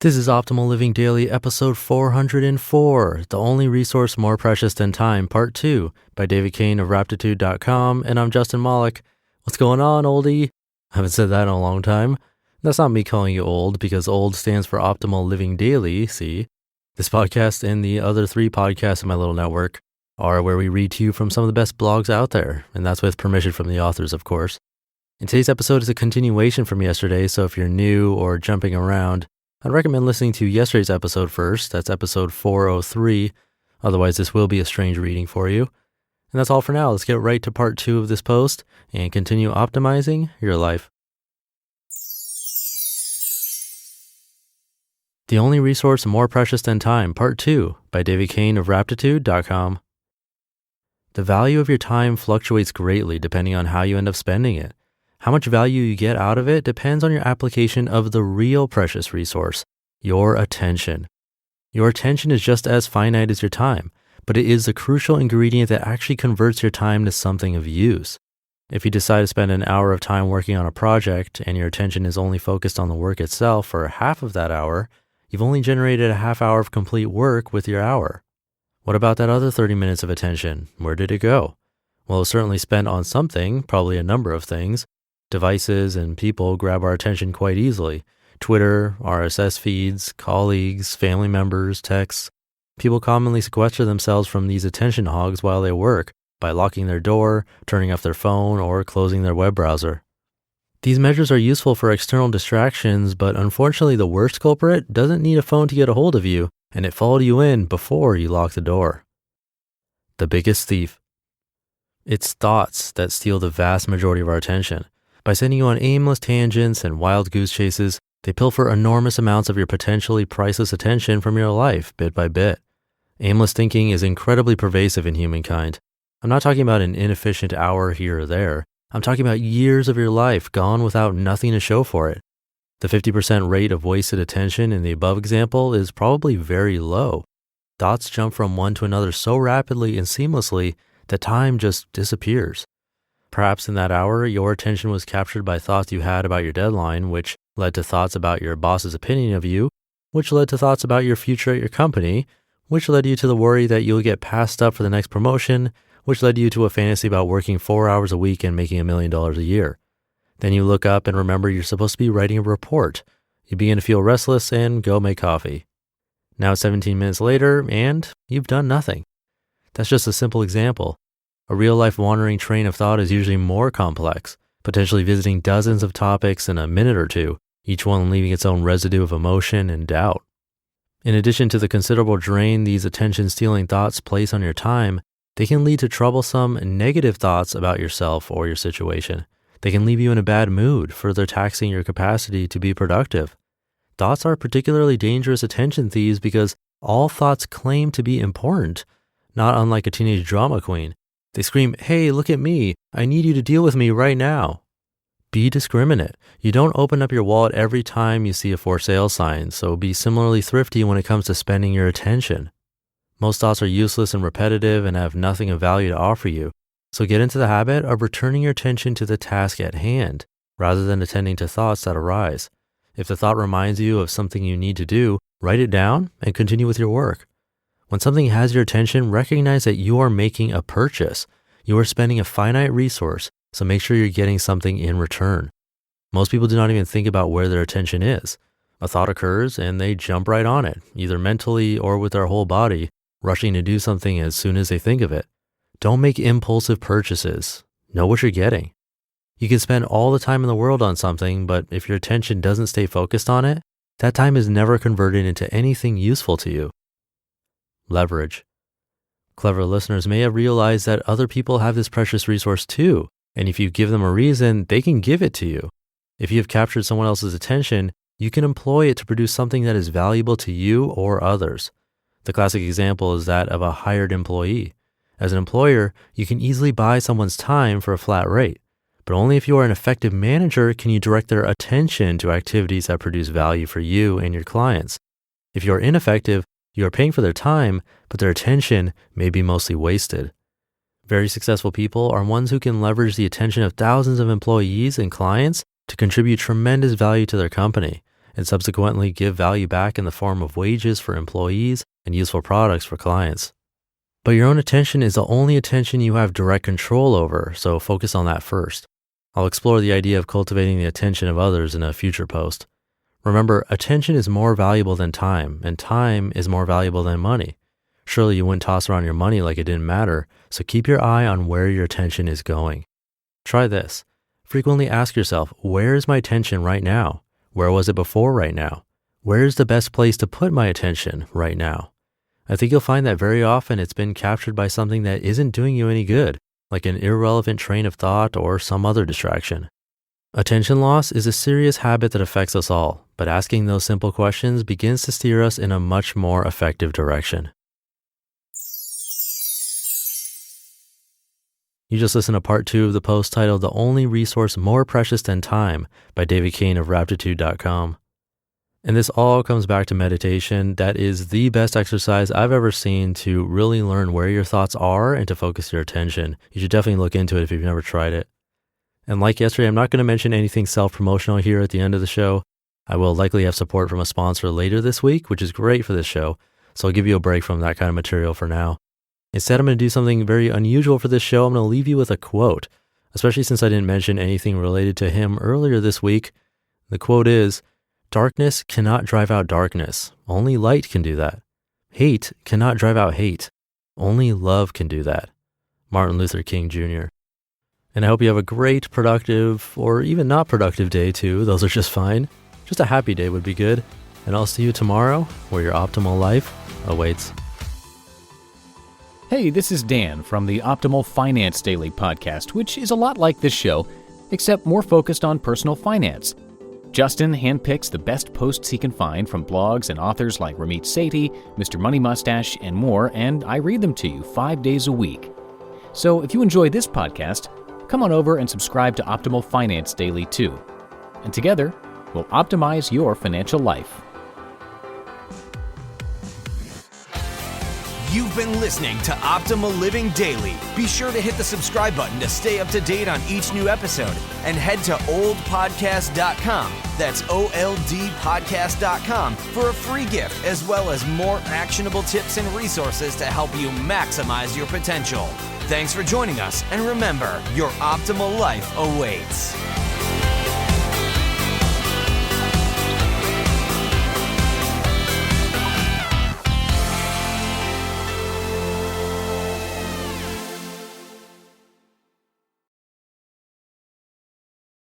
This is Optimal Living Daily, episode 404, The Only Resource More Precious Than Time, Part 2, by David Cain of Raptitude.com, and I'm Justin Malik. What's going on, oldie? I haven't said that in a long time. That's not me calling you old, because old stands for Optimal Living Daily, see? This podcast and the other 3 podcasts in my little network are where we read to you from some of the best blogs out there, and that's with permission from the authors, of course. And today's episode is a continuation from yesterday, so if you're new or jumping around, I'd recommend listening to yesterday's episode first. That's episode 403. Otherwise, this will be a strange reading for you. And that's all for now. Let's get right to part 2 of this post and continue optimizing your life. The Only Resource More Precious Than Time, Part 2, by David Cain of Raptitude.com. The value of your time fluctuates greatly depending on how you end up spending it. How much value you get out of it depends on your application of the real precious resource, your attention. Your attention is just as finite as your time, but it is the crucial ingredient that actually converts your time to something of use. If you decide to spend an hour of time working on a project and your attention is only focused on the work itself for half of that hour, you've only generated a half hour of complete work with your hour. What about that other 30 minutes of attention? Where did it go? Well, it was certainly spent on something, probably a number of things. Devices and people grab our attention quite easily. Twitter, RSS feeds, colleagues, family members, texts. People commonly sequester themselves from these attention hogs while they work by locking their door, turning off their phone, or closing their web browser. These measures are useful for external distractions, but unfortunately the worst culprit doesn't need a phone to get a hold of you, and it followed you in before you lock the door. The biggest thief. It's thoughts that steal the vast majority of our attention. By sending you on aimless tangents and wild goose chases, they pilfer enormous amounts of your potentially priceless attention from your life bit by bit. Aimless thinking is incredibly pervasive in humankind. I'm not talking about an inefficient hour here or there. I'm talking about years of your life gone without nothing to show for it. The 50% rate of wasted attention in the above example is probably very low. Thoughts jump from one to another so rapidly and seamlessly that time just disappears. Perhaps in that hour, your attention was captured by thoughts you had about your deadline, which led to thoughts about your boss's opinion of you, which led to thoughts about your future at your company, which led you to the worry that you'll get passed up for the next promotion, which led you to a fantasy about working 4 hours a week and making $1 million a year. Then you look up and remember you're supposed to be writing a report. You begin to feel restless and go make coffee. Now it's 17 minutes later and you've done nothing. That's just a simple example. A real-life wandering train of thought is usually more complex, potentially visiting dozens of topics in a minute or two, each one leaving its own residue of emotion and doubt. In addition to the considerable drain these attention-stealing thoughts place on your time, they can lead to troublesome, negative thoughts about yourself or your situation. They can leave you in a bad mood, further taxing your capacity to be productive. Thoughts are particularly dangerous attention thieves because all thoughts claim to be important, not unlike a teenage drama queen. They scream, "Hey, look at me. I need you to deal with me right now." Be discriminate. You don't open up your wallet every time you see a for sale sign, so be similarly thrifty when it comes to spending your attention. Most thoughts are useless and repetitive and have nothing of value to offer you, so get into the habit of returning your attention to the task at hand, rather than attending to thoughts that arise. If the thought reminds you of something you need to do, write it down and continue with your work. When something has your attention, recognize that you are making a purchase. You are spending a finite resource, so make sure you're getting something in return. Most people do not even think about where their attention is. A thought occurs and they jump right on it, either mentally or with their whole body, rushing to do something as soon as they think of it. Don't make impulsive purchases. Know what you're getting. You can spend all the time in the world on something, but if your attention doesn't stay focused on it, that time is never converted into anything useful to you. Leverage. Clever listeners may have realized that other people have this precious resource too, and if you give them a reason, they can give it to you. If you have captured someone else's attention, you can employ it to produce something that is valuable to you or others. The classic example is that of a hired employee. As an employer, you can easily buy someone's time for a flat rate, but only if you are an effective manager can you direct their attention to activities that produce value for you and your clients. If you are ineffective, you are paying for their time, but their attention may be mostly wasted. Very successful people are ones who can leverage the attention of thousands of employees and clients to contribute tremendous value to their company, and subsequently give value back in the form of wages for employees and useful products for clients. But your own attention is the only attention you have direct control over, so focus on that first. I'll explore the idea of cultivating the attention of others in a future post. Remember, attention is more valuable than time, and time is more valuable than money. Surely you wouldn't toss around your money like it didn't matter, so keep your eye on where your attention is going. Try this. Frequently ask yourself, where is my attention right now? Where was it before right now? Where is the best place to put my attention right now? I think you'll find that very often it's been captured by something that isn't doing you any good, like an irrelevant train of thought or some other distraction. Attention loss is a serious habit that affects us all, but asking those simple questions begins to steer us in a much more effective direction. You just listened to part 2 of the post titled The Only Resource More Precious Than Time by Cain of Raptitude.com. And this all comes back to meditation. That is the best exercise I've ever seen to really learn where your thoughts are and to focus your attention. You should definitely look into it if you've never tried it. And like yesterday, I'm not going to mention anything self-promotional here at the end of the show. I will likely have support from a sponsor later this week, which is great for this show. So I'll give you a break from that kind of material for now. Instead, I'm going to do something very unusual for this show. I'm going to leave you with a quote, especially since I didn't mention anything related to him earlier this week. The quote is, "Darkness cannot drive out darkness. Only light can do that. Hate cannot drive out hate. Only love can do that." Martin Luther King Jr. And I hope you have a great, productive, or even not productive day too. Those are just fine. Just a happy day would be good. And I'll see you tomorrow where your optimal life awaits. Hey, this is Dan from the Optimal Finance Daily podcast, which is a lot like this show, except more focused on personal finance. Justin handpicks the best posts he can find from blogs and authors like Ramit Sethi, Mr. Money Mustache, and more, and I read them to you 5 days a week. So if you enjoy this podcast, come on over and subscribe to Optimal Finance Daily too. And together, we'll optimize your financial life. You've been listening to Optimal Living Daily. Be sure to hit the subscribe button to stay up to date on each new episode and head to oldpodcast.com. That's OLDpodcast.com for a free gift as well as more actionable tips and resources to help you maximize your potential. Thanks for joining us, and remember, your optimal life awaits.